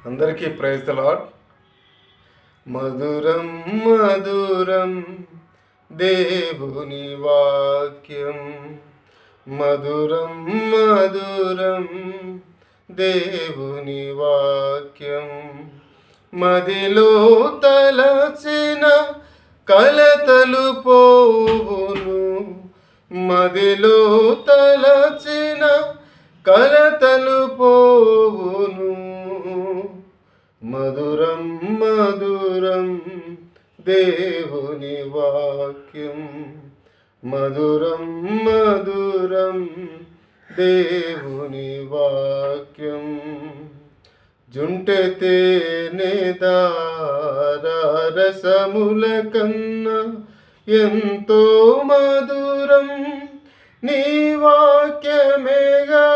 అందరికీ praise the lord. మధురం మధురం దేవుని వాక్యం, మధురం మధురం దేవుని వాక్యం. మదిలో తలచిన కలతలు పోవును, మదిలో తలచిన కలతలు పోవును. మధురం మధురం దేవుని వాక్యం, మధురం మధురం దేవుని వాక్యం. జుంటె తేనె రసముల కన్నా ఎంతో మధురం నీ వాక్యమేగా.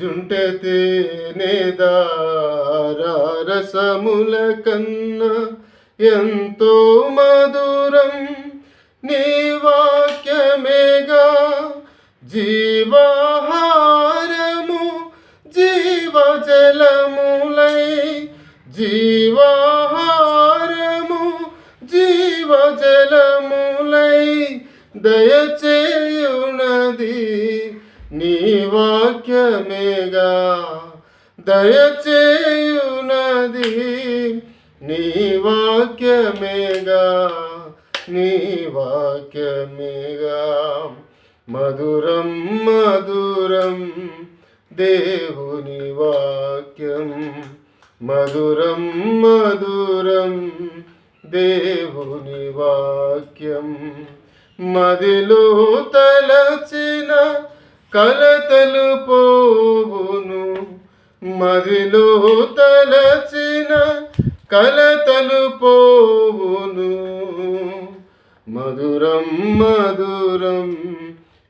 జుంటె తేనె రసముల కన్నా ఎంతో మధురం నీ వాక్యమేగా. జీవాహారము జీవజలములై, జీవాహారము జీవజలములై దయచేయునది నీ వాక్యమేగా. దయచేయునది నీ వాక్యమేగా, నీ వాక్యమేగా. మధురం మధురం దేవుని వాక్యం, మధురం మధురం దేవుని వాక్యం. మదిలో తలచిన కలతలు పోవును, మదిలో తలచిన కలతలు పోవును. మధురం మధురం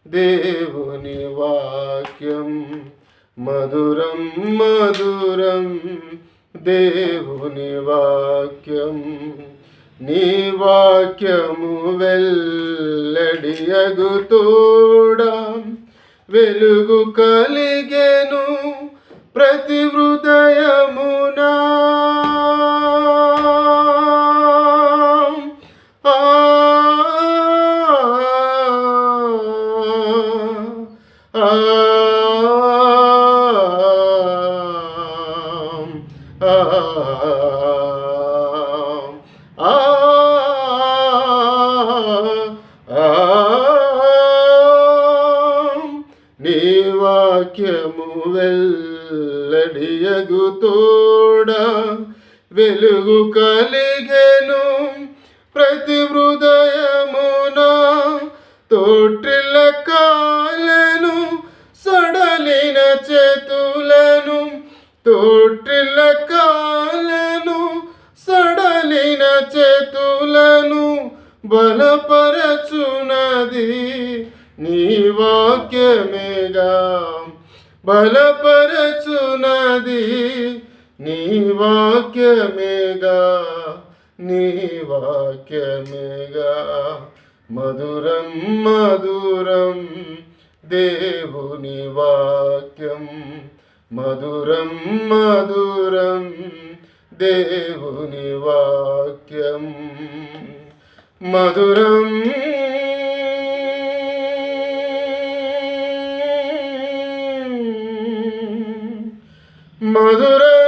దేవుని వాక్యం, మధురం మధురం దేవుని వాక్యం. నీ వాక్యము వెల్లడియగు తోడా వెలుగు కలిగెను ప్రతి హృదయమునా. నీ వాక్యము వెల్లడియగు తోడా వెలుగు కలిగెను ప్రతి హృదయమునా. తోట్రిల్ల కాలను సడలిన చేతులను, తోట్రిల్ల కాలను సడలిన చేతులను బలపరచునది నీ వాక్యమేగా. బలపరచునది నీ వాక్యమేగా, నీ వాక్యమేగా. మధురం మధురం దేవుని వాక్యం, మధురం మధురం దేవుని వాక్యం. మధురం మధురం